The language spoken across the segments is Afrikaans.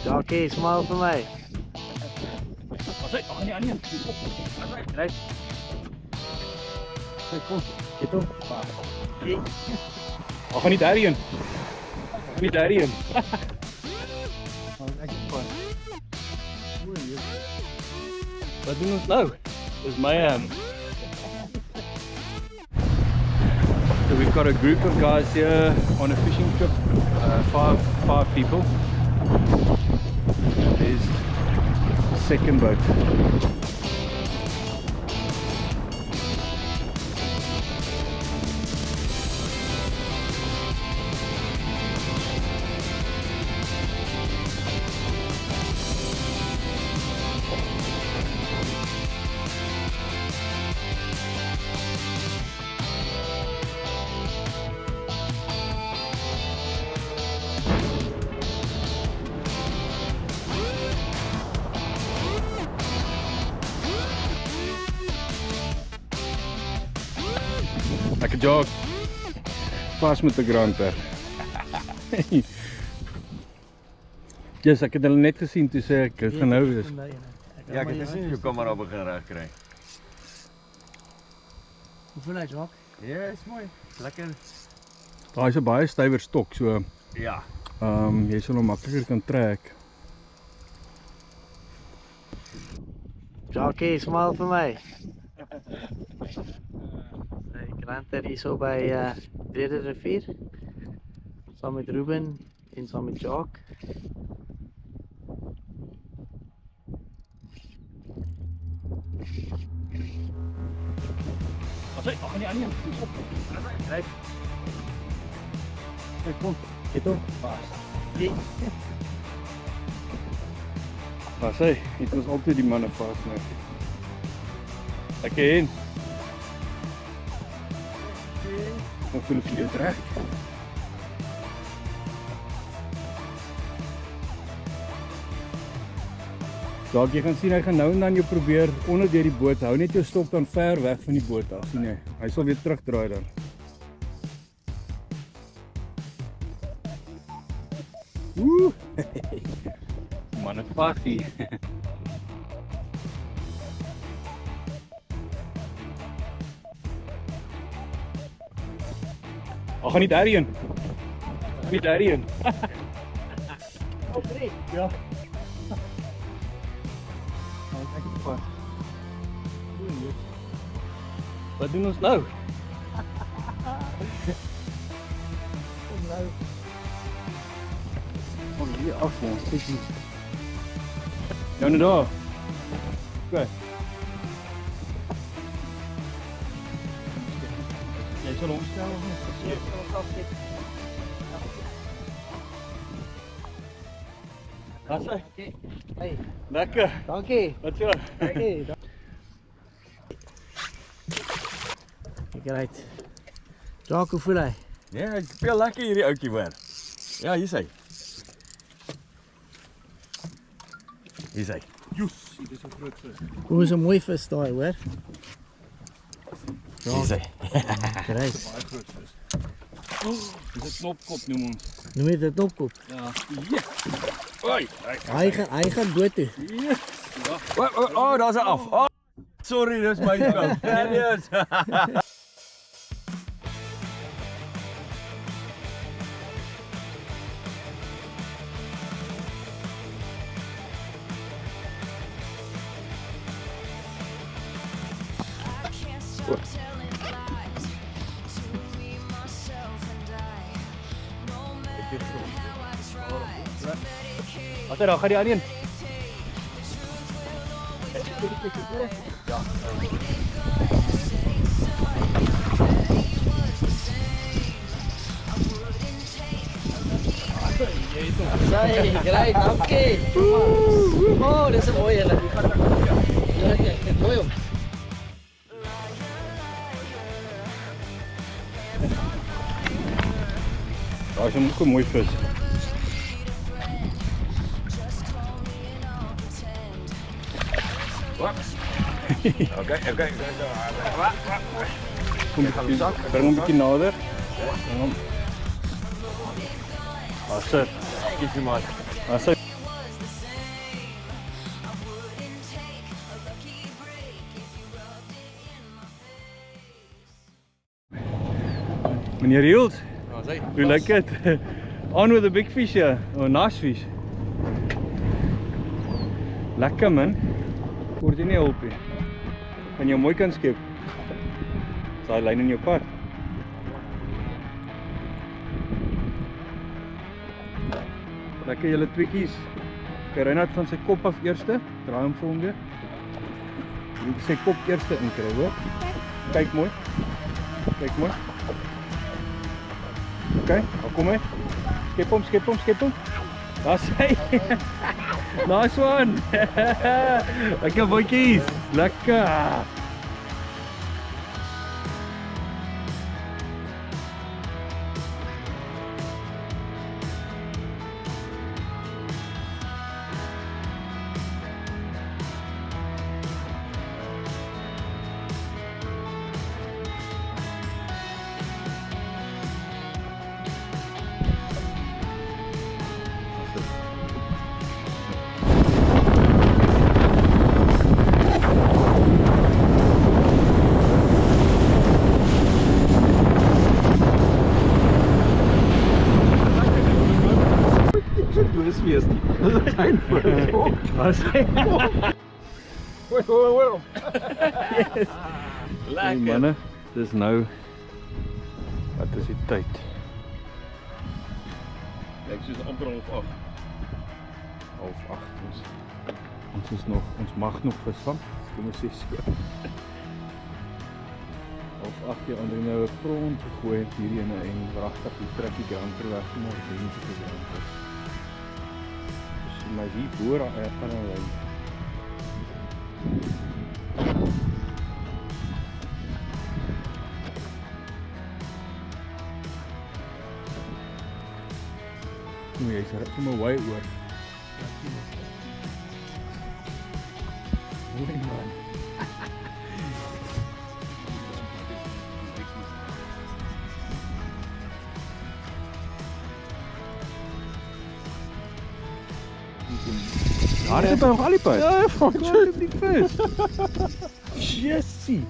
Jockey, smile vir my. Wat sê? Ag nee, nee. Reg. Kom. Get op. Ag gaan nie daarheen. Nie daarheen. Wat doen ons nou? Dis my So we've got a group of guys here on a fishing trip, five people. There's the second boat. Lekker jog. Vas met 'n granter. Yes, ek het hulle net gesien toe sê ek gaan nou wees. Ja, ek het gesien jou kamera begin reg kry. Hoe voel hy, Jock? Ja, is mooi. Lekker. Daai is 'n baie stywer stok, so Ja. jy sal hom makliker kan trek. Jockey, smile vir my. Sy granter hier so by Brede Rivier. Saam met Ruben en saam met Jock. Wat sê? Ag nee, nee. Reg. Kom. Get op. Wat sê? Dit was altyd die manne vas net. Lekker heen. Ek voel ek het reg. Dalk jy gaan sien hy gaan nou en dan jou probeer onder deur die boot hou, net jou stok dan ver weg van die boot af, sien jy. Hy sal weer terugdraai dan. Woe! Manne vas hier. Ag gaan nie daarheen. Nie daarheen. Ja. Wat doen ons nou? Kom hier af, man. Kyk hier. Nou net daar. Goed. Jy sal omstel of nie? Hier kan ons afsit. Wat sê? Hey, Lekker. dankie. Wat so? Hey. Kyk uit. Jock, hoe voel hy? Ja, ek speel lekker hierdie ouetjie hoor. Ja, hier's hy. Hier's hy. Joes, dit is 'n groot vis. Hoe is 'n mooi vis daai, hoor? Hier's hy. Great. Baie groot vis. Dis 'n knopkop noem ons. Noem jy dit opkop? Ja. Ja. Oi, Hy gaan dood toe. Ja. Oh, daar's hy af. Oh, sorry, dis my fout. Nee, nee. Wat er dan gaan die aan een? Say, great, dankie. Oh, dis 'n mooi een. Lekker, mooi hom. Daar is ook 'n mooi vis. Okay. Kom bring hom 'n bietjie nader. Bring hom. Asse. Kies maar. Asse. Meneer Hield, Oh, sy. hoe lyk dit? On with the big fish here, or nice fish. Lekker man. Word jy nie hulp nie. Kan jy mooi kan skep. Is daai lyn in jou pad? Lekker julle tweekies. Reinhard van sy kop af eerste. Draai hom vir hom weer. Jy moet sy kop eerste inkry, hoor. Kyk mooi. Kyk mooi. OK, kom hy. Skep hom. Daar's hy. Nice one. Lekker boetjies. Lekker. Doosfees nie. Dis 'n klein voetjie. Was hy? Wow. Yes. Hey manne, dis nou. Wat is die tyd? Lyk soos amper 7:30. 7:30. Ons mag nog visvang. Kom ons sê so. 7:30 jy ander nou 'n front gegooi het hierdie ene en wragtig die trekkie granter weg maar dienste te doen. Dus maar hier boor gaan hulle. Jy sê dit maar way oor. Mooi man. Daar is nog al die pad. Ja, van die vis. Jessie.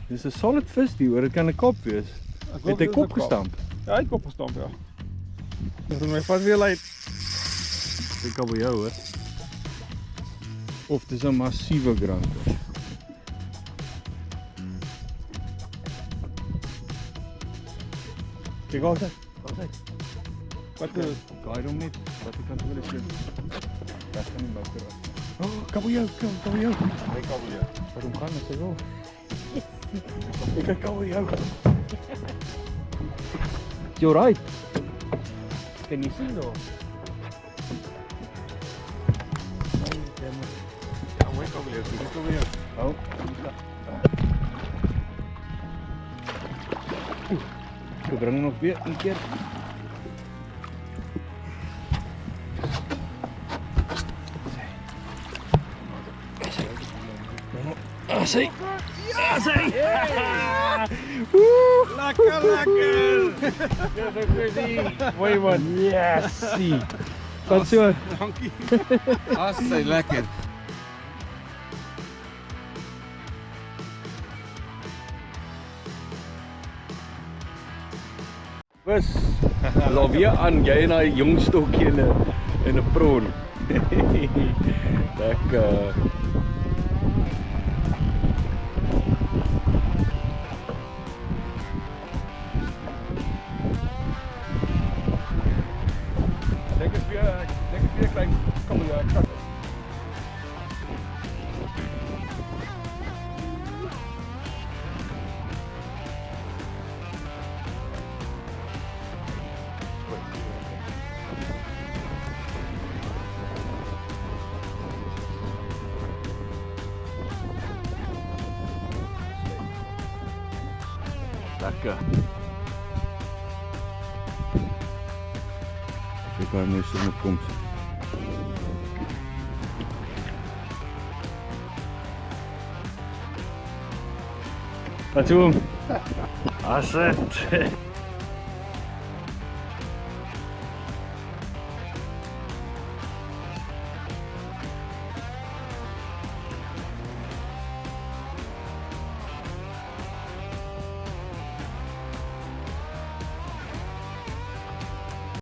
Dis 'n solid vis die hoor, dit kan 'n kop wees. Het hy kop gestamp? Ja, hy het kop gestamp, ja. Dis my vas weer lei. Ek kan by jou hoor. Of dis 'n massiewe granter. Kyk gou daar. Wat is gaai hom net? Wat ek kan wil sê. Dat kan nie motor af. Oh, kan by jou. Hy kan weer. Wat hom gaan sê wel. Ek kan by jou. You're right. Can you see though? Ja, hy kan weer. Hy kan weer. Oh. We brengen nog weer een keer. Asai! Asai! Lekker. Mooi man. Yes! Wat so? Dankie. Assai lekker. Vis. Is alweer aan jy en daai jong stokkie in 'n prawn. Lekker. Lekker weer klein kabeljauw. Lekker. Ek kan nou so kom. Wat doen? As dit.